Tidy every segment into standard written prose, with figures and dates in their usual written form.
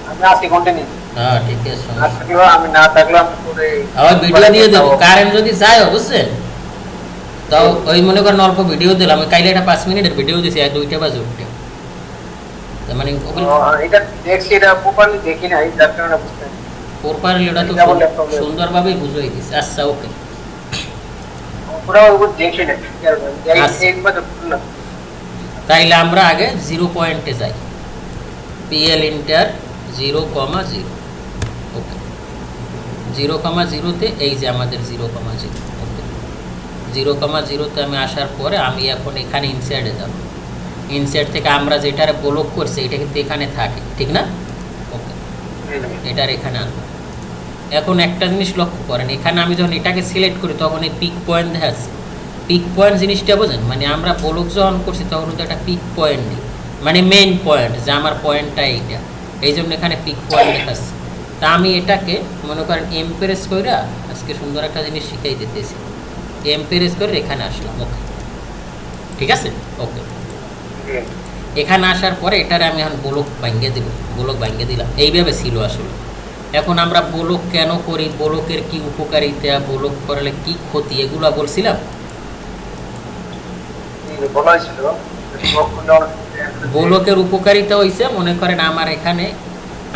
আমি আজকে কন্টিনিউ। হ্যাঁ ঠিক আছে, আসলে আমি না থাকলে আমি পরে আবার ভিডিও দিয়ে দেবো, কারেন্ট যদি যায় বুঝছেন, তাও ওই মনে করেন অল্প ভিডিও দিলাম, আমি কাইলে একটা 5 মিনিটের ভিডিও দিছি আর 2টা বাজে উঠতে, তার মানে এটা দেখছি, এটা প্রপারলি দেখি নাই, যার কারণে বুঝতে পারি। প্রপারলি ওটা তো সুন্দরভাবেই বুঝাই দিছি। আচ্ছা ওকে, পুরো ওই দেখি না একবার না। তাইলে আমরা আগে 0 পয়েন্টে যাই, পিএল ইন্টার 0,0। ওকে, 0,0তে এই যে আমাদের 0,0। ওকে, 0,0তে আমি আসার পরে আমি এখন এখানে ইনসাইডে যাব। ইনসাইড থেকে আমরা যেটারে ব্লক করছি এটা কিন্তু এখানে থাকে, ঠিক না? ওকে, এটার এখানে আনবো। এখন একটা জিনিস লক্ষ্য করেন, এখানে আমি যখন এটাকে সিলেক্ট করি তখন এই পিক পয়েন্ট দেখাচ্ছে। পিক পয়েন্ট জিনিসটা বোঝেন, মানে আমরা ব্লক যখন করছি তখন কিন্তু একটা পিক পয়েন্ট নেই, মানে মেইন পয়েন্ট যে আমার পয়েন্টটা এইটা, এই জন্য এখানে পিক পয়েন্ট দেখাচ্ছে। তা আমি এটাকে মনে করেন এমপ্রেস কইরা আজকে সুন্দর একটা জিনিস শিখাই দিতেছি, এমপ্রেস করে এখানে আসলাম। ওকে, ঠিক আছে। ওকে, এখানে আসার পরে এটারে আমি এখন ব্লক ভাঙ্গে দেব, ব্লক ভাঙ্গে দিলাম। এইভাবে ছিল আসলে। এখন আমরা ব্লক কেন করি, ব্লকের কি উপকারিতা, ব্লক করলে কি ক্ষতি, এগুলো বলছিলাম। ব্লকের উপকারিতা হইছে, মনে করেন আমার এখানে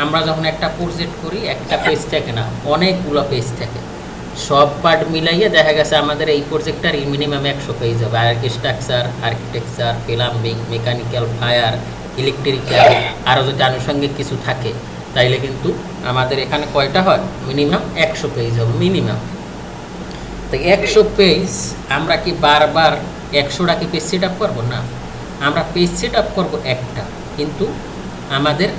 আমরা যখন একটা প্রজেক্ট করি, একটা পেজ থাকে না, অনেকগুলো পেজ থাকে, সব পার্ট মিলাইয়ে দেখা গেছে আমাদের এই প্রজেক্টটার মিনিমাম 100 পেজ হবে। Structure, architecture, plumbing, mechanical, fire, electrical, আরও যদি আনুষঙ্গিক কিছু থাকে, তাইলে কিন্তু আমাদের এখানে কয়টা হয়, মিনিমাম 100 পেজ হবে মিনিমাম। তো 100 পেজ আমরা কি বারবার 100টাকে পেজ সেট আপ করবো না, আমরা পেজ সেট আপ করবো একটা, কিন্তু আমাদের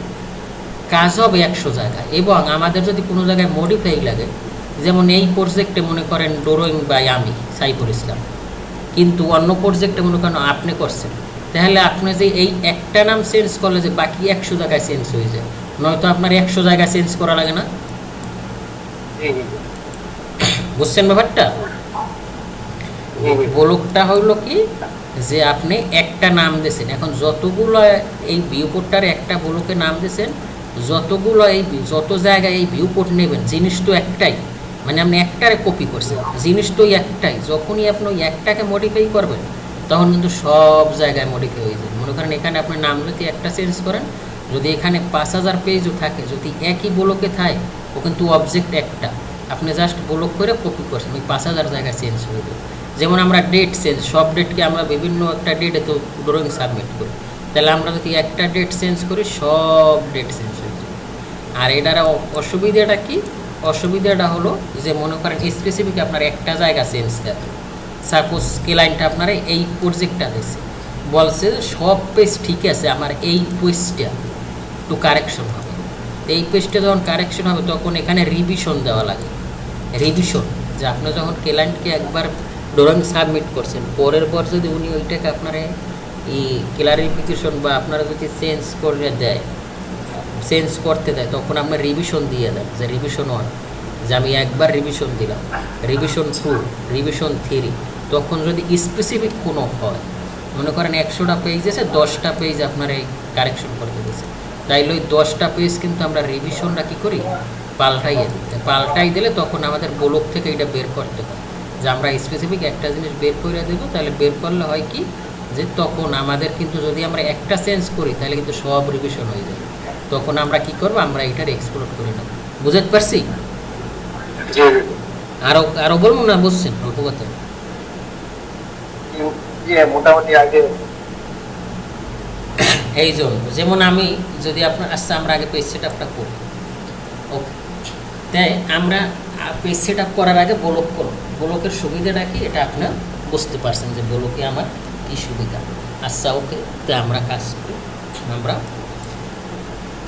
কাজ হবে 100 জায়গায়। এবং আমাদের যদি কোনো জায়গায় মডিফাই লাগে, যেমন এই প্রজেক্টে মনে করেন ড্রয়িং বাই আমি সাইফুল ইসলাম, কিন্তু অন্য প্রজেক্টে মনে করেন আপনি করছেন, তাহলে আপনি যে এই একটা নাম চেঞ্জ করলে যে বাকি 100 জায়গায় চেঞ্জ হয়ে যায়, নয়তো আপনার 100 জায়গায় চেঞ্জ করা লাগে না। বুঝছেন ব্যাপারটা? ব্লকটা হইল কি, যে আপনি একটা নাম দিয়েছেন, এখন যতগুলো এই ভিউপোর্টটার একটা ব্লকে নাম দিয়েছেন, যতগুলো এই যত জায়গায় এই ভিউপোর্ট নেবেন, জিনিস তো একটাই, মানে আপনি একটারে কপি করছেন, জিনিস তো একটাই। যখনই আপনি ওই একটাকে মডিফাই করবেন তখন কিন্তু সব জায়গায় মডিফাই হয়ে যাবে। মনে করেন এখানে আপনি নাম যদি একটা চেঞ্জ করেন, যদি এখানে 5000 পেজও থাকে, যদি একই ব্লকে থাকে, ও কিন্তু অবজেক্ট একটা, আপনি জাস্ট ব্লক করে কপি করছেন, ওই 5000 জায়গায় চেঞ্জ হয়ে যাবে। যেমন আমরা ডেট চেঞ্জ, সব ডেটকে আমরা বিভিন্ন একটা ডেটে তো ড্রয়িং সাবমিট করি, তাহলে আমরা যদি একটা ডেট চেঞ্জ করি সব ডেট চেঞ্জ হয়ে যাবে। আর এটার অসুবিধাটা কি, অসুবিধাটা হলো যে মনে করেন স্পেসিফিক আপনার একটা জায়গা চেঞ্জ থাকে, সাপোজ ক্লায়েন্ট আপনারা এই প্রজেক্টটা দিয়েছে, বলছে সব পেজ ঠিক আছে, আমার এই পেজটা একটু কারেকশন হবে। এই পেজটা যখন কারেকশন হবে তখন এখানে রিভিশন দেওয়া লাগে। রিভিশন যে আপনি যখন ক্লায়েন্টকে একবার ড্রয়িং সাবমিট করছেন, পরের পর যদি উনি ওইটাকে আপনারা এই ক্লারিফিকেশন বা আপনারা যদি চেঞ্জ করে দেয়, চেঞ্জ করতে দেয়, তখন আপনার রিভিশন দিয়ে দেন, যে রিভিশন 1, যে আমি একবার রিভিশন দিলাম, রিভিশন 2, রিভিশন 3। তখন যদি স্পেসিফিক কোনো হয়, মনে করেন 100টা পেজ আছে, 10টা পেজ আপনার এই কারেকশন করতে দিয়েছে, তাইলে ওই 10টা পেজ কিন্তু আমরা রিভিশনটা কী করি, পাল্টাইয়ে দিই। পাল্টাই দিলে তখন আমাদের ব্লক থেকে এটা বের করতে হয়, যে আমরা স্পেসিফিক একটা জিনিস বের করে দেবো। তাহলে বের করলে হয় কি, যে তখন আমাদের কিন্তু যদি আমরা একটা চেঞ্জ করি তাহলে কিন্তু সব রিভিশন হয়ে যায়। তখন আমরা কি করবো, আমরা এটার এক্সপ্লোর করে নেব। বুঝতে পারছি? আরো আরো বলবো না, বুঝছেন অল্প কথা? মোটামুটি আগে এই জন্য যেমন আমি যদি আপনার আচ্ছা আমরা আগে পেজ সেট আপটা করি। ওকে, তাই আমরা পেজ সেট আপ করার আগে ব্লক করব। ব্লকের সুবিধাটা কি এটা আপনার বুঝতে পারছেন, যে ব্লকে আমার কী সুবিধা। আচ্ছা ওকে, তাই আমরা কাজ করি। আমরা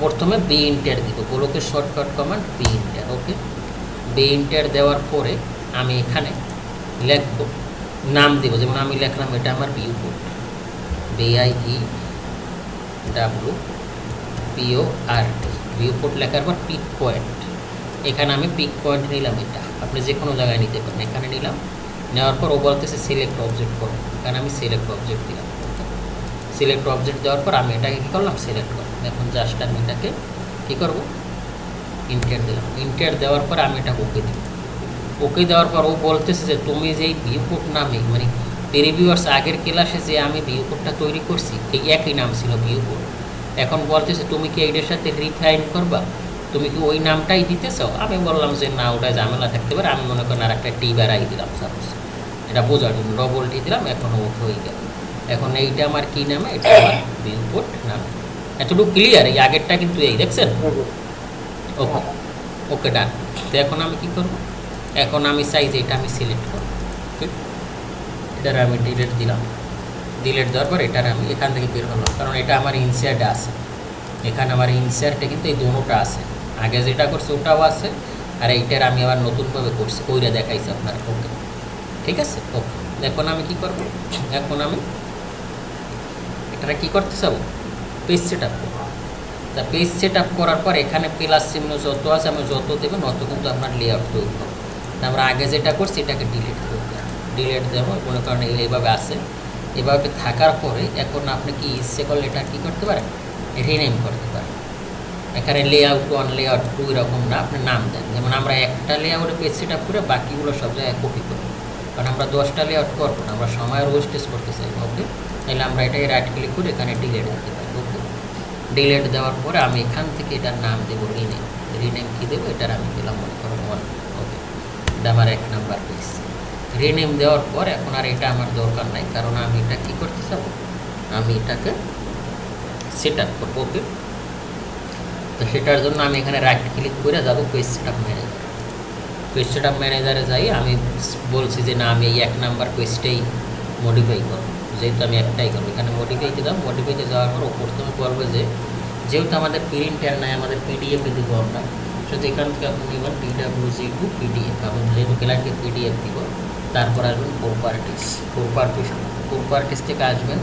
প্রথমে বি ইন্টার দিব, ব্লকের শর্টকাট কমান্ড বি ইন্টার। ওকে, বি ইন্টার দেওয়ার পরে আমি এখানে লিখব, নাম দেব, যেমন আমি লিখলাম এটা আমার ভিউপোর্ট, VIEWPORT, ভিউপোর্ট লেখার পর পিক পয়েন্ট, এখানে আমি পিক পয়েন্ট নিলাম। এটা আপনি যে কোনো জায়গায় নিতে পারেন, এখানে নিলাম। নেওয়ার পর ও বলতেছে সিলেক্ট অবজেক্ট করো, এখানে আমি সিলেক্ট অবজেক্ট দিলাম। সিলেক্ট অবজেক্ট দেওয়ার পর আমি এটাকে কী করলাম, সিলেক্ট করলাম। এখন জাস্ট আমি এটাকে কী করবো, ইন্টার দিলাম। ইন্টার দেওয়ার পর আমি এটা ওকে দিব। ওকে দেওয়ার পর ও বলতেছে যে তুমি যে এই ভিউ কোড নামে মানে প্রিভিউয়ার্স আগের ক্লাসে যে আমি ভিউ কোডটা তৈরি করছি এই একই নাম ছিল ভিউ কোড, এখন বলতেছে তুমি কি এইটার সাথে রিফাইন করবা, তুমি কি ওই নামটাই দিতে চাও? আমি বললাম যে না, ওটা ঝামেলা থাকতে পারে, আমি মনে করেন আর একটা টি বাড়াই দিলাম সাপোজ, এটা বোঝার জন্য ডবল টি দিলাম। এখন ওকে হয়ে গেল। এখন এইটা আমার কি নামে, এটা আমার ভিউ কোড নামে। এতটুকু ক্লিয়ার? এই আগেরটা কিন্তু এই দেখছেন। ওকে, ওকে ডান। তো এখন আমি কি করব, এখন আমি চাই যে এটা আমি সিলেক্ট করব। এটার আমি ডিলিট দিলাম। ডিলিট দেওয়ার পর এটার আমি এখান থেকে বের হলাম, কারণ এটা আমার ইনসার্টে আছে। এখানে আমার ইনসার্টে কিন্তু এই দোনোটা আছে, আগে যেটা করছে ওটাও আছে, আর এইটার আমি আবার নতুনভাবে করছি, ওইটা দেখাইছি আপনার। ওকে, ঠিক আছে। ওকে, এখন আমি কি করব, এখন আমি এটা কি করতে চাবো, পেজ সেট আপ করবো। তা পেজ সেট আপ করার পর এখানে প্লাস চিহ্ন যত আছে আমি যত দেবেন অত কিন্তু আপনার লেআউট তৈরি হবে। আমরা আগে যেটা করছি এটাকে ডিলিট করবো, ডিলিট দেবো কোনো কারণে এইভাবে আসে। এভাবে থাকার পরে এখন আপনি কি ইচ্ছে করলে এটা কী করতে পারেন, রিনেম করতে পারেন। এখানে লেআউট 1 লেআউট 2 এরকম না, আপনি নাম দেন। যেমন আমরা একটা লেআউটে পেজ সেট আপ করে বাকিগুলো সব জায়গায় কপি করব, কারণ আমরা 10টা লেআউট করবো না, আমরা সময়ের ওয়েস্টেজ করতে চাই। ওকে, তাহলে আমরা এটাকে রাইট ক্লিক করে এখানে ডিলিট দিতে পারি। ওকে, ডিলিট দেওয়ার পরে আমি এখান থেকে এটার নাম দেবো রিনেম। রিনেম কী দেবো, এটার আমি দিলাম মনে করো 1। ওকে, এটা আমার 1 নাম্বার পেজ। রিনেম দেওয়ার পর এখন আর এটা আমার দরকার নাই, কারণ আমি এটা কী করতে চাবো, আমি এটাকে সেট আপ করবো। ওকে, তো সেটার জন্য আমি এখানে রাইট ক্লিক করে যাবো page set up manager. Page set up ম্যানেজারে যাই, আমি বলছি যে না আমি এই 1 নাম্বার পেজটাই মডিফাই করবো, যেহেতু আমি একটাই করবো। এখানে মডিফাইতে যাবো। মডিফাইতে যাওয়ার পর প্রথমে বলবো যে যেহেতু আমাদের প্রিন্টার নাই, আমাদের পিডিএফে দেবো আমরা, সেহেতু এখান থেকে আপনি নেবেন DWG টু পিডিএফ। আপনি যেহেতু ক্লায়েন্টকে পিডিএফ দিব, তারপর আসবেন প্রপার্টিস থেকে আসবেন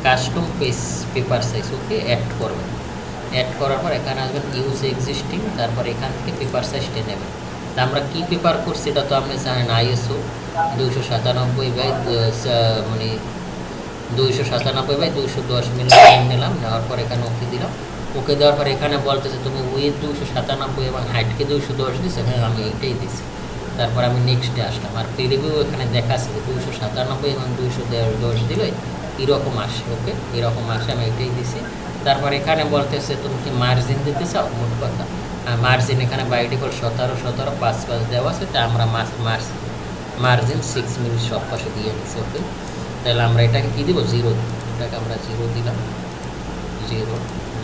কাস্টম পেপার সাইজ। ওকে, অ্যাড করবেন। অ্যাড করার পর এখানে আসবেন ইউজ এক্সিস্টিং, তারপর এখান থেকে পেপার সাইজটা নেবেন। তা আমরা কী পেপার করছি এটা তো আপনি জানেন, ISO 297 মানে 297/210 মিলি নিলাম। নেওয়ার পর এখানে ওকে দিলাম। ওকে দেওয়ার পর এখানে বলতেছে তুমি উইথ 297 এবং হাইটকে 210 দিচ্ছ, হ্যাঁ আমি এইটাই দিচ্ছি। তারপর আমি নেক্সটে আসলাম, আর প্রিভিউ এখানে দেখাচ্ছে 297 এবং 210 দিলে এরকম আসে। ওকে, এরকম আসে, আমি এইটাই দিছি। তারপর এখানে বলতেছে তুমি কি মার্জিন দিতে চাও, মোট কথা। আর মার্জিন এখানে বাই ডিফল্ট 17 5 দেওয়া আছে, তা আমরা মার্জিন 6 মিলি সব পাশে দিয়ে নিচ্ছি। ওকে, তাহলে আমরা এটাকে কী দিব, 0 দিব। এটাকে আমরা 0 দিলাম, 0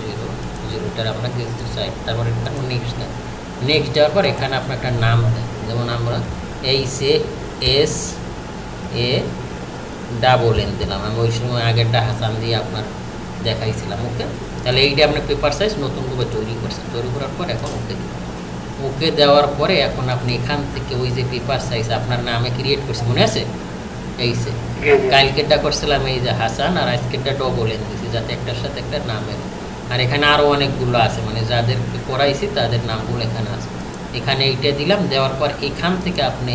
0 0, এটার আমরা কিছু চাই। তারপর এখানে নেক্সট দেন। নেক্সট দেওয়ার পর এখানে আপনার একটা নাম দেন, যেমন আমরা HASAN দিলাম। আমি ওই সময় আগেরটা হাসান দিয়ে আপনার দেখাইছিলাম। ওকে, তাহলে এইটা আপনি পেপার সাইজ নতুনভাবে তৈরি করছেন। তৈরি করার পর এখন ওকে দিন। ওকে দেওয়ার পরে এখন আপনি এখান থেকে ওই যে পেপার সাইজ আপনার নামে ক্রিয়েট করছে, মনে আছে? এই সে কালকেরটা করছিলাম এই যে হাসান, আর আজকেরটা DN দিয়েছি, যাতে একটার সাথে একটা নামের। আর এখানে আরও অনেকগুলো আছে, মানে যাদেরকে করাইছি তাদের নামগুলো এখানে আছে। এখানে এইটা দিলাম। দেওয়ার পর এখান থেকে আপনি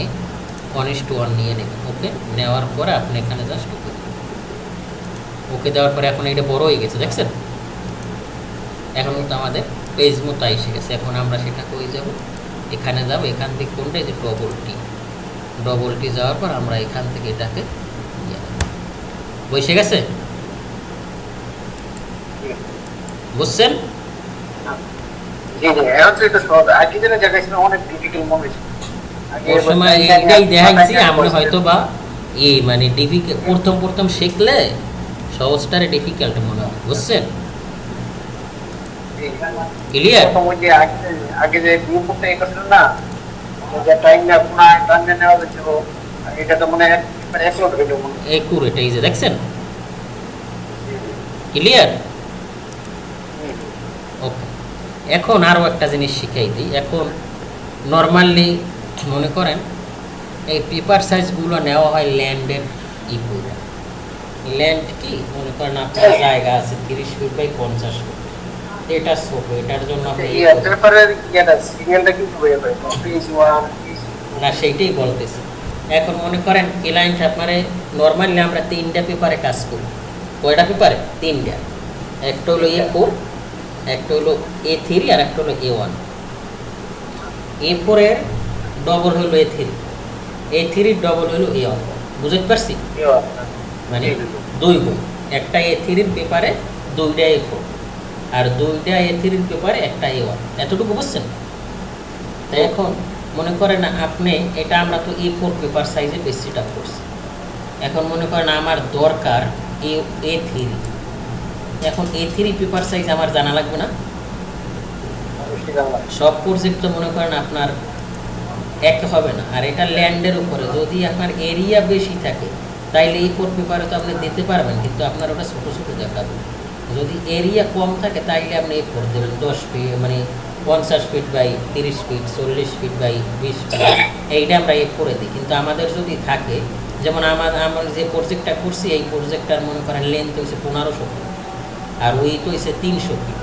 1:1 নিয়ে নেবেন। ওকে, নেওয়ার পরে আপনি এখানে জাস্ট ওকে দেবেন। ওকে দেওয়ার পরে এখন এইটা বড় হয়ে গেছে, দেখছেন? এখন কিন্তু আমাদের পেজ মতো এসে গেছে। এখন আমরা সেটা কই যাব, এখানে যাব। এখান থেকে কোনটা, যে ডবল টি যাওয়ার পর আমরা এখান থেকে এটাকে বসে গেছে, বুঝছেন? ওর সময় এইটাই দেখাইছি আমরা, হয়তো বা এই মানে প্রথম শিখলে সহজটারে ডিফিকাল্ট মনে হয়, বুঝছেন? ক্লিয়ার? আগে যে গ্রুপটা এই করছিল না, যে টাইম না পুরো টাইম নেওয়া হচ্ছে, এটা তো মনে হয় অ্যাপলোড হইলো মনে হয় একুরেট। এই যে দেখছেন, ক্লিয়ার? ওকে, এখন আরও একটা জিনিস শিখাই দিই। এখন নর্মালি মনে করেন এই পেপার সাইজগুলো নেওয়া হয় ল্যান্ডের ইপুরে। ল্যান্ড কি মনে করেন আপনার জায়গা আছে 30 ফিট বাই 50 ফিট, এটা ছোট, এটার জন্য আপনি না সেইটাই বলতেছি। এখন মনে করেন ক্লায়েন্ট আপনারে নর্মালি আমরা 3টা পেপারে কাজ করি, কয়টা পেপারে? 3টা। একটা হলো A4, একটা হলো A3 আর একটা হলো A1। A4 এর ডবল হলো A3, A3 এর ডবল হলো A1। বুঝতে পারছি? মানে 2 গুণ। একটা A3 এর পেপারে 2টা A4 আর 2টা A3 এর পেপারে একটা A1। এতটুকু বুঝছেন? তো এখন মনে করেন আপনি এটা, আমরা তো A4 পেপার সাইজে বেশিটা করছি। এখন মনে করেন আমার দরকার A3। এখন A3 পেপার সাইজ আমার জানা লাগবে না? সব প্রজেক্ট তো মনে করেন আপনার এক হবে না, আর এটা ল্যান্ডের উপরে। যদি আপনার এরিয়া বেশি থাকে তাইলে A4 পেপারে তো আপনি দিতে পারবেন, কিন্তু আপনার ওটা ছোটো ছোটো দেখাবে। যদি এরিয়া কম থাকে তাইলে আপনি A4 দেবেন 10 ফিট, মানে 50 feet by 30 feet, 40 feet by 20 feet, এইটা আমরা A4 দিই। কিন্তু আমাদের যদি থাকে, যেমন আমার যে প্রজেক্টটা করছি, এই প্রজেক্টটার মনে করেন লেন্থ হয়েছে 1500 ফিট আর উইথ হয়েছে 300 ফিট।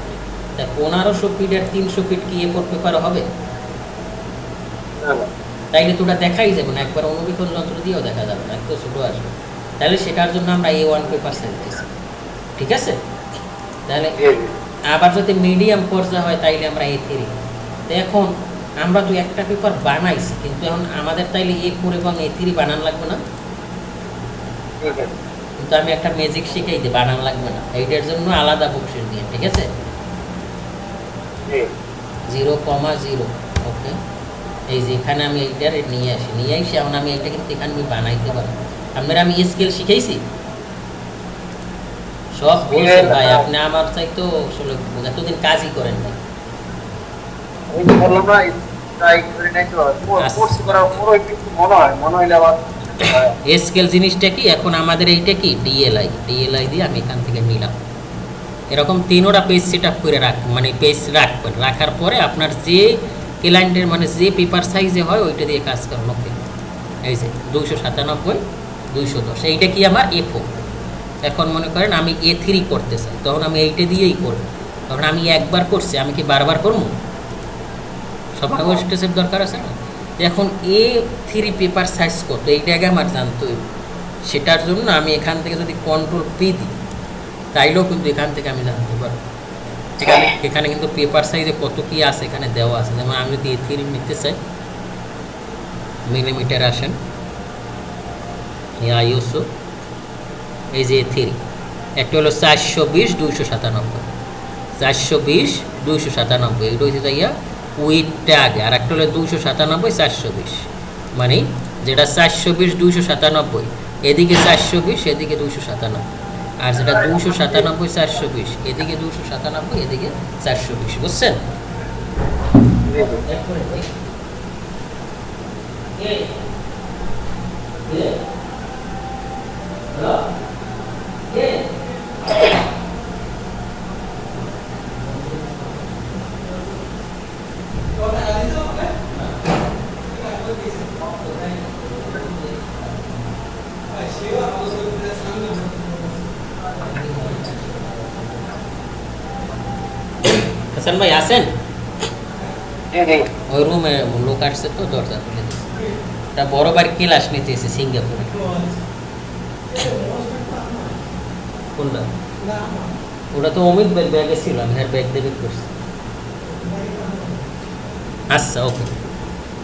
তা 1500 ফিট আর 300 ফিট কি A4 পেপার হবে? তাইলে তো ওটা দেখাই যাবে না, একবার অনুবীক্ষণ যন্ত্র দিয়েও দেখা যাবে না, একটু ছোটো আসবে। তাহলে সেটার জন্য আমরা A1 পেপার সাইজ দিয়েছি, ঠিক আছে? তাহলে আবার যদি মিডিয়াম পর্যায়ে হয় তাইলে আমরা A3। তো এখন আমরা তো একটা পেপার বানাইছি, কিন্তু এখন আমাদের তাইলে A4 এবং A3 বানান লাগবে না? কিন্তু আমি একটা ম্যাজিক শিখাই দিই, বানান লাগবে না, এইটার জন্য আলাদা বক্সের দিয়ে, ঠিক আছে? 0,0। ওকে, এই যে এখানে আমি এইটার নিয়ে আসি, এখন আমি এইটা কিন্তু এখানে আমি বানাইতে পারি। আপনারা আমি স্কেল শিখাইছি সব বলছেন ভাই, আপনি আমার চাই তো আসলে এতদিন কাজই করেন নাই। স্কেল জিনিসটা কি, এখন আমাদের এইটা কি ডিএলআই দিয়ে আমি এখান থেকে নিলাম। এরকম 3টা পেজ সেট আপ করে মানে পেজ রাখবেন, রাখার পরে আপনার যে ক্লায়েন্টের মানে যে পেপার সাইজে হয় ওইটা দিয়ে কাজ করেন। ওকে, এই যে 297, 210, এইটা কি আমার A4। এখন মনে করেন আমি A3 করতে চাই, তখন আমি এইটা দিয়েই করব। তখন আমি একবার করছি, আমি কি বারবার করবো? সবার স্টেজের দরকার আছে না? এখন A3 পেপার সাইজ কত এইটা আগে আমার জানতে হইব। সেটার জন্য আমি এখান থেকে যদি Ctrl+P দিই তাইলেও কিন্তু এখান থেকে আমি জানতে পারবো। এখানে কিন্তু পেপার সাইজে কত কি আছে এখানে দেওয়া আছে। যেমন আমি যদি A3 নিতে চাই, মিলিমিটার আসেন, ISO, এই যে A3 একটা হলো 420, 297, 420, 297, এইটা হচ্ছে যাইয়া উইথটা আগে, আর একটা হলো 297, 420, মানে যেটা 420, 297, এদিকে 420, এদিকে 297, আর যেটা 297, 420, এদিকে 297, এদিকে 420। বুঝছেন? হাসান ভাই আছেন? ওই রুমে লোক আসছে তো দরজা খুলে দিচ্ছে। তা বড় বাড়ি ক্লাস নিতে এসে সিঙ্গাপুরে। কোনটা? ওটা তো অমিত ভাই ব্যাগে ছিল, আমি আর ব্যাগ দেবে করছি। আচ্ছা, ওকে।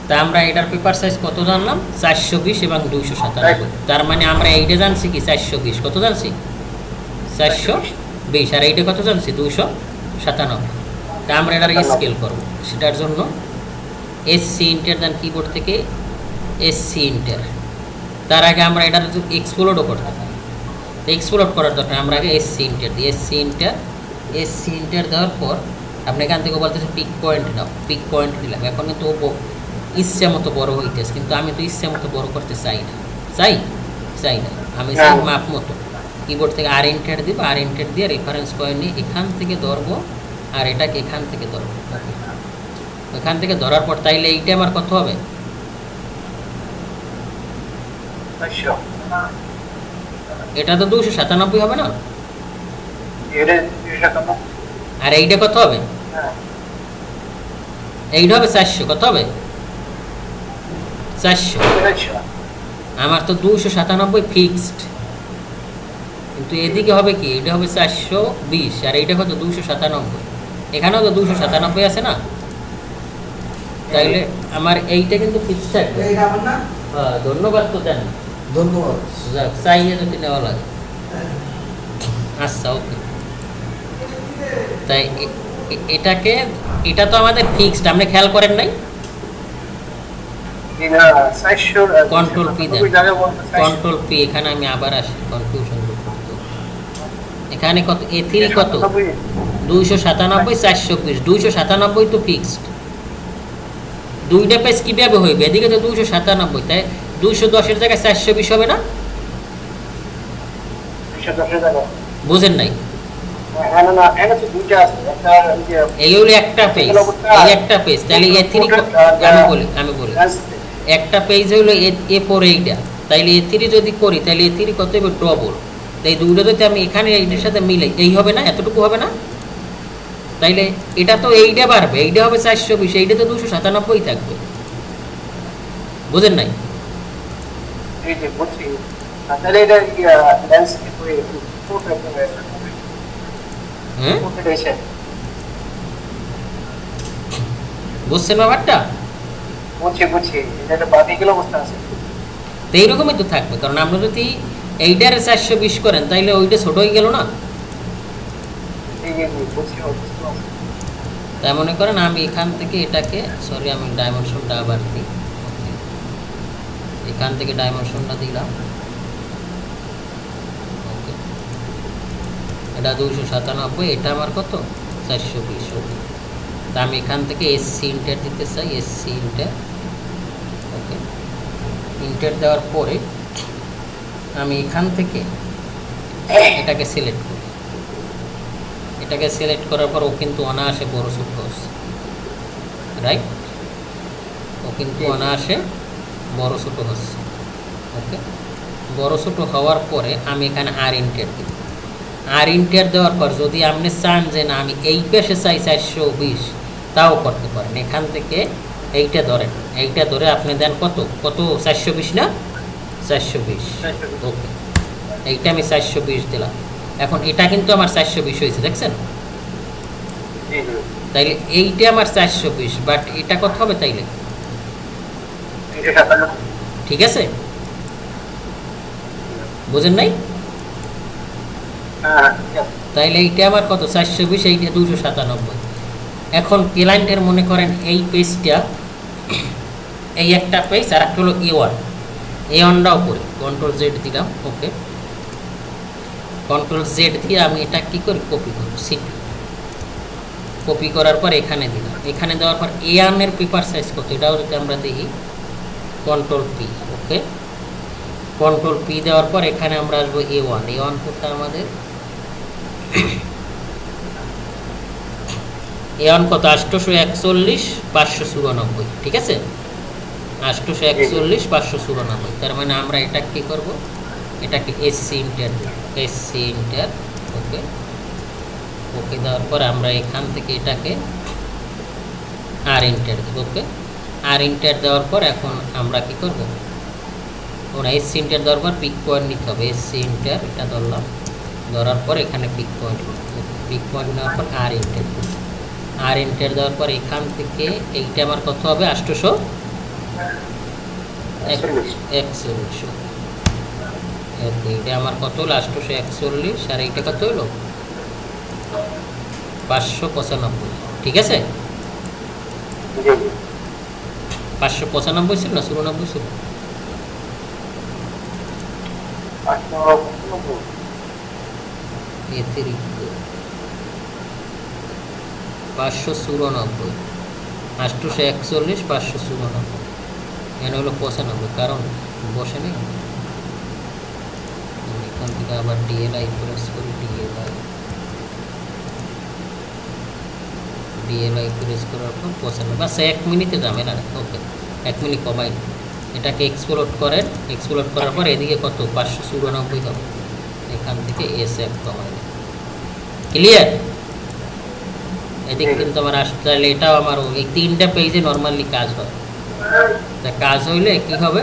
তা আমরা এটার পেপার সাইজ কত জানলাম? 420 এবং 297। তার মানে আমরা এইটা জানছি কি 420, কত জানছি? 420, আর এইটা কত জানছি? 297। তা আমরা এটার স্কেল করব, সেটার জন্য SC ইন্টার দেন কিবোর্ড থেকে SC ইন্টার। তার আগে আমরা এটার এক্সপ্লোডও করতে পারি। এক্সপ্লোড করার দরকার আমরা আগে SC ইন্টার দিই। SC ইন্টার দেওয়ার পর আপনি এখান থেকে বলতেছে পিক পয়েন্ট দাও, পিক পয়েন্ট দিলাম। এখন কিন্তু ইচ্ছা মতো বড় হইতেছে, কিন্তু আমি তো ইচ্ছা মতো বড় করতে চাই না, চাই না, আমি চাই মাপ মতো। কিবোর্ড থেকে আর এন্টার দিব, আর এন্টার দিয়ে রেফারেন্স পয়েন্ট নিয়ে এখান থেকে ধরবো, আর এটাকে এখান থেকে ধরবো। এখান থেকে ধরার পর তাইলে এইটা আমার কত হবে? এটা তো 297 হবে না? আর এইটা কত হবে? এইটা হবে 400। কত হবে? 400। আমার তো 297 ফিক্সড। কিন্তু এদিকে হবে কি, এটা হবে 420 আর এইটা কত 297, এখানেও তো 297 আছে না, তাইলে আমার এইটা কিন্তু ফিক্স থাকবে। এইটা আমার না? হ্যাঁ, ধন্যবাদ তো দেন, ধন্যবাদ। যাক চাইয়ে যদি নেওয়া লাগে। আচ্ছা ওকে, তাই এটাকে, এটা তো আমাদের ফিক্সড, আপনি খেয়াল করেন নাই? কন্ট্রোল পি দেন, কন্ট্রোল পি, এখানে আমি আবার আসি, কনফিউশন এখানে কত A3 কত 297 420, 297 তো ফিক্সড, দুইটা পেজ কিভাবে হইবে, এদিকে তো 297, তাই 210 জায়গায় 420 হবে না? বুঝেন নাই? এই হলো একটা পেজ, এই একটা পেজ, তাহলে A3 আমি বলি একটা পেজ হইলো A4 এইটা, তাইলে A3 যদি করি তাহলে A3 কত হবে ডবল, তাই দুইটা যদি আমি এখানে এইটার সাথে মিলাই, এই হবে না, এতটুকু হবে না, তাইলে এটা তো এইটা বাড়বে, এইটা হবে 420, এইটা তো 297 থাকবে। বুঝেন নাই? হ্যাঁ, বুঝছেন ব্যাপারটা? তো এইরকমই তো থাকবে, কারণ আমরা যদি এইটারে 420 করেন তাইলে ওইটা ছোট হয়ে গেল না। তাই মনে করেন আমি এখান থেকে এটাকে, সরি আমি ডাইমেনশনটা আবার দিই, এখান থেকে ডাইমেনশনটা দিলাম, ওকে, এটা 297, এটা আমার কত 420, ওকে। তা আমি এখান থেকে এসসি ইন্টার দিতে চাই, এসসি ইন্টার, ওকে। ইন্টার দেওয়ার পরে আমি এখান থেকে এটাকে সিলেক্ট করি, এটাকে সিলেক্ট করার পর ও কিন্তু অনায়াসে বড় ছোট হচ্ছে, রাইট? ও কিন্তু অনায়াসে বড় ছোট হচ্ছে, ওকে। বড় ছোট হওয়ার পরে আমি এখানে আর ইন্টার দিই, আর ইন্টার দেওয়ার পর যদি আপনি চান যে না আমি এই পেশে চাই 420, তাও করতে পারেন। এখান থেকে এইটা ধরেন, এইটা ধরে আপনি দেন কত কত 420 না, 420, ওকে। এইটা আমি 420 দিলাম, এখন এটা কিন্তু আমার 420 হয়েছে, দেখছেন? তাইলে এইটা আমার 420, বাট এটা কত হবে তাইলে? ঠিক আছে, বুঝেন নাই? তাইলে এইটা আমার কত 420, এইটা 297। এখন ক্লায়েন্টের মনে করেন এই পেজটা, এই একটা পেজ আর একটা হলো A1টাও করি, কন্ট্রোল জেড দিলাম, ওকে। কন্ট্রোল জেড দিয়ে আমি এটা কি করি, কপি করি, সিপি, কপি করার পর এখানে দিলাম, এখানে দেওয়ার পর A1 এর পেপার সাইজ কত, এটাও যদি আমরা দেখি, কন্ট্রোল পি, ওকে। কন্ট্রোল পি দেওয়ার পর এখানে আমরা আসবো A1 কোথায় আমাদের, A1 কত 841 594, ঠিক আছে, 841 594, তার মানে আমরা এটা কি করব, এটাকে এসসি ইন্টার, এসসি ইন্টার, ওকে। ওকে দেওয়ার পর আমরা এখান থেকে এটাকে আর ইন্টার দেব, ওকে। আর ইন্টার দেওয়ার পর এখন আমরা কি করব, ওরা এসসি ইন্টার দেওয়ার পর পিক পয়েন্ট নিতে হবে, এসসি ইন্টার এটা ধরলাম, ধরার পর এখানে পিক পয়েন্ট, পিক পয়েন্ট নেওয়ার পর আর ইন্টার, আর ইন্টার দেওয়ার পর এখান থেকে এইটা আমার কত হবে 841, ওকে। এটা আমার কত হলো 841, আর এইটা কত হলো 595, ঠিক আছে? 595 ছিল না 94 ছিল? 594, 841 594, এখানে হলো 95, কারণ বসে নেই। এখান থেকে আবার ডিএলআই প্রেস করি, ডিএলআই প্রেস করার পর 95, বাস 1 মিনিটে যাবে না, ওকে। 1 মিনিট কমাই, এটাকে এক্সপ্লোর করেন, এক্সপ্লোর করার পর এদিকে কত 594 হবে, এখান থেকে SF কমাই, ক্লিয়ার? এদিকে কিন্তু আমার আসতে, এটাও আমার এই 3টা পেজে নর্মালি কাজ হয়, তা কাজ হইলে কি হবে,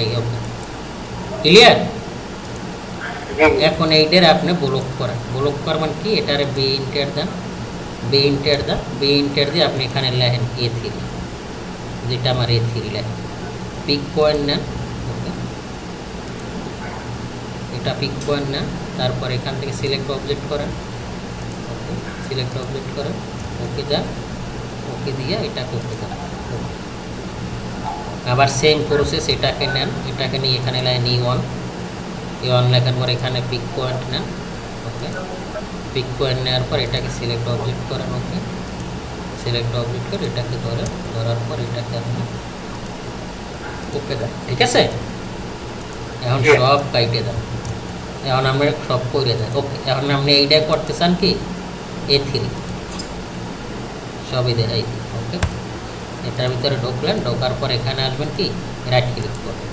এই ওকে, ক্লিয়ার? এখন এইটার আপনি ব্লক করেন, ব্লক করবেন কি এটারে বি ইন্টার দেন, বি ইন্টার দেন, বি ইন্টার দিয়ে আপনি এখানে লেখেন A3, যেটা আমার A3 লেখেন, পিক পয়েন্ট নেন, ওকে এটা পিক পয়েন্ট নেন, তারপর এখান থেকে সিলেক্ট অবজেক্ট করেন, ওকে সিলেক্ট অবজেক্ট করেন, ওকে দেন, ওকে দিয়ে এটাকে ওকে দেন। আবার সেম প্রসেস এটাকে নেন, এটাকে নিয়ে এখানে লেখেন E1 লেখার পর এখানে পিক পয়েন্ট নেন, ওকে পিক পয়েন্ট নেওয়ার পর এটাকে সিলেক্ট অবজেক্ট করেন, ওকে সিলেক্ট অবজেক্ট করে এটাকে ধরেন, ধরার পর এটাকে আপনি ওকে দেন, ঠিক আছে। এখন সব কাইটে দেন, এখন আমরা সব করে দেন, ওকে এখন আপনি এইটাই করতে চান কি A3 সবই দেখাই, ওকে এটার ভিতরে ঢুকলেন, ঢোকার পর এখানে আসবেন কি রাইট ক্লিক করবেন,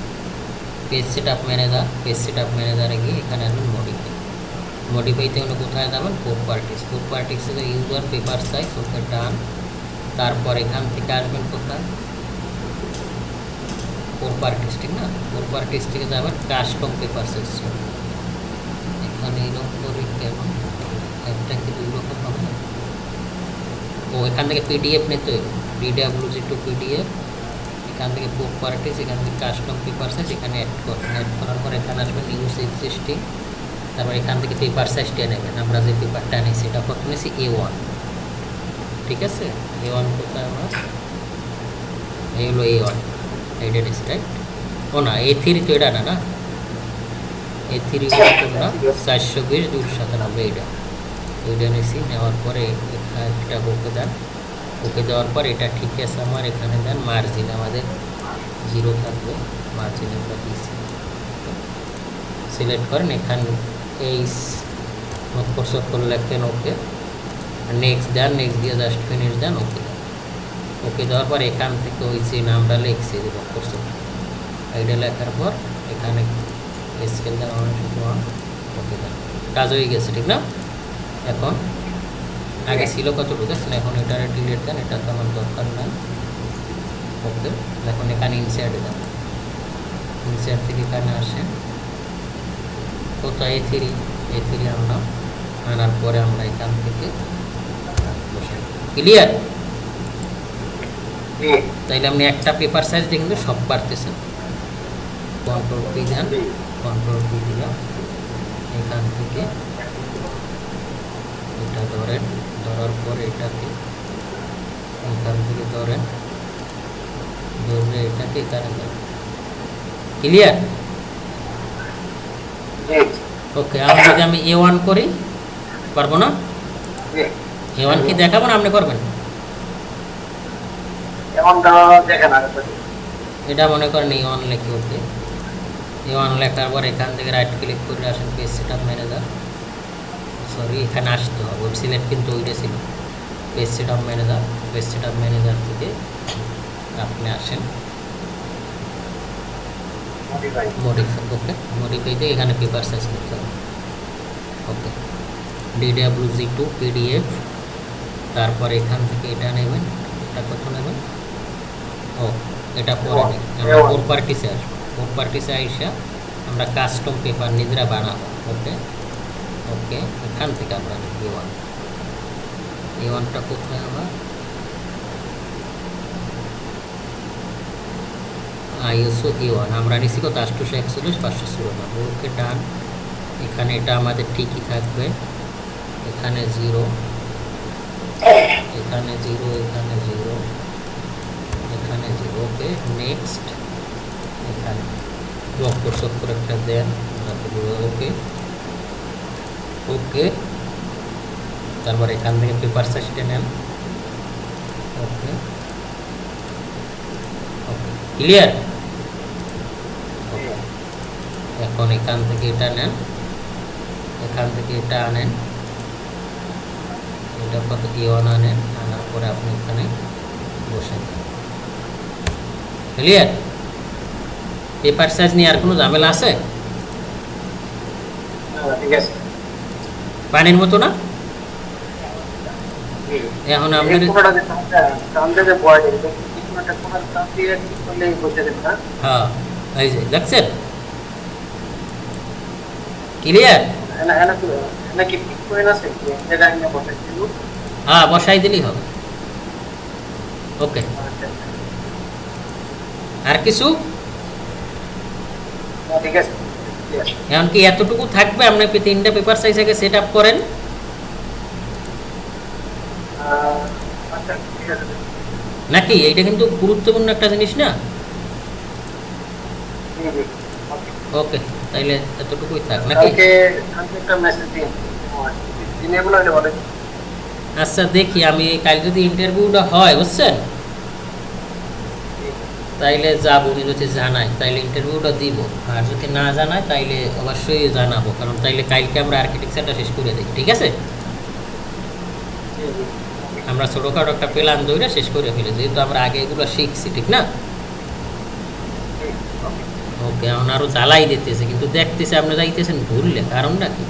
page setup manager, page setup ম্যানেজারে গিয়ে এখানে আসবেন মডিফাই, মডিফাইতে উনি কোথায় যাবেন প্রপার্টিস থেকে ইউজার পেপার সাইজ, ওকে ডান, তারপর এখান থেকে আসবেন কোথায় প্রপার্টিস, ঠিক না, প্রপার্টিস থেকে যাবেন কাস্টম পেপার সাইজ, এখানে এরকম করে কেমন একটা কি দুই রকম হবে না, ও এখান থেকে পিডিএফ নিতে DWG2 পিডিএফ, এখান থেকে প্রপার্টিস, এখান থেকে কাস্টম পেপার সাইজ এখানে অ্যাড করবেন, অ্যাড করার পর এখানে আসবেন ইউজ এক্সিস্টিং, তারপর এখান থেকে পেপার সাইজটা নেবেন, আমরা যে পেপারটা নিয়েছি এটা কত নিয়েছি A1, ঠিক আছে A1 কোথায় আমার এই হলো A1, এইটা নিয়েছি রাইট, ও না A3 তো এটা না, না A3 তোমরা 420/297 এইটা ওইটা নিয়েছি, নেওয়ার পরে একটা ওকে দেন, ওকে দেওয়ার পর এটা ঠিক আছে আমার এখানে দেন মার্জিন আমাদের 0 থাকবে, মার্জিন আমরা দিয়েছি, সিলেক্ট করেন এখানে এই অক্ষর লেখেন, ওকে নেক্সট দেন, নেক্সট দিয়ে জাস্ট ফিনিশ দেন, ওকে দেন, ওকে দেওয়ার পর এখান থেকে ওই যে নামটা লিখছি যে অক্ষর এইটা লেখার পর এখানে স্কেল দেন 1:1, ওকে দেন, কাজ হয়ে গেছে, ঠিক না। এখন আগে ছিল কতটুকু দেখছেন, এখন এটা ডিলিট দেন, এটা তো আমার দরকার নাই, ওকে এখন এখানে ইনসার্ট দেন, ইনসার্ট থেকে এখানে আসেন কোথায় A3 আমরা আনার পরে আমরা এখান থেকে ক্লিয়ার, তাইলে আপনি একটা পেপার সাইজ দিয়ে কিন্তু সব পারতেছেন, কন্ট্রোল পি দেন, কন্ট্রোল পি দিলাম, এখান থেকে এটা ধরেন, ধরার পর এটাকে এখান থেকে ধরেন, ধরলে এটাকে এখানে ধরেন, ক্লিয়ার, ওকে। আমি যদি আমি A1 করি পারবো না, A1 কি দেখাবো না আপনি করবেন, এটা মনে করেন A1 লেখি, ওকে A1 লেখার পর এখান থেকে রাইট ক্লিক করে আসেন পেজ সেটআপ ম্যানেজার, সরি এখানে আসতে হবে, ওই সিলেক্ট কিন্তু ওইটা ছিল page setup manager, page setup manager থেকে আপনি আসেন মডিফাই, ওকে মডিফাইতে এখানে পেপার সাইজ করতে হবে, ওকে DWG2 পিডিএফ, তারপর এখান থেকে এটা নেবেন, এটা কত নেবেন, ও এটা পরে নেই, আমরা প্রপার্টিসে আসবো, প্রপার্টিসে আইসা আমরা কাস্টম পেপার নিজেরা বানাবো, ওকে ওকে এখান থেকে আমরা A1টা কোথায় আমার ISO A1 আমরা নিচ্ছি কত 841/594, ওকে ডান, এখানে এটা আমাদের ঠিকই থাকবে, এখানে 0, এখানে 0, এখানে 0, এখানে 0, ওকে নেক্সট, এখানে অক্ষর একটা দেন, ওকে ওকে তারপর এখান থেকে পেপার সাইজটা নেন, ওকে ওকে ক্লিয়ার, এখন এখান থেকে এটা নেন, এখান থেকে এটা আনেন, এটা কত A1 আনেন, আনার পরে আপনি এখানে বসেন, ক্লিয়ার। পেপার সাইজ নিয়ে আর কোনো ঝামেলা আছে, পানির মতো না, এখন আপনার হ্যাঁ এই যে দেখছেন ক্লিয়ার? এনে কি ঠিক করে আছে যে জায়গায় নিয়ে বসে ছিল? হ্যাঁ, বসাই দিলেই হবে। ওকে, আর কিছু? ঠিক আছে, ঠিক আছে। এমনকি এতটুকু থাকবে, আপনি 3টা পেপার সাইজ আগে সেট আপ করেন। আচ্ছা, ঠিক আছে। নাকি এইটা কিন্তু গুরুত্বপূর্ণ একটা জিনিস না? জি, জি। ওকে। ওকে, তাইলে এতটুকুই থাক নাকি? কালকে কালকে একটা মেসেজ দিন। দিনে এগুলো হলে বলে। আচ্ছা দেখি, আমি কাল যদি ইন্টারভিউটা হয়, বুঝছেন, তাইলে যাবো। উনি যদি জানায় তাইলে ইন্টারভিউটা দিব, আর যদি না জানায় তাইলে অবশ্যই জানাবো, কারণ তাইলে কালকে আমরা আর্কিটেকচারটা শেষ করে দিই, ঠিক আছে? জি, জি। আমরা ছোটোখাটো একটা প্ল্যান ধরে শেষ করে ফেলি, যেহেতু আমরা আগে এগুলো শিখছি, ঠিক না? ওকে। ওকে, এখন আরও জ্বালাই দিতেছে, কিন্তু দেখতেছে আপনি যাইতেছেন ভুললে, কারণটা কি?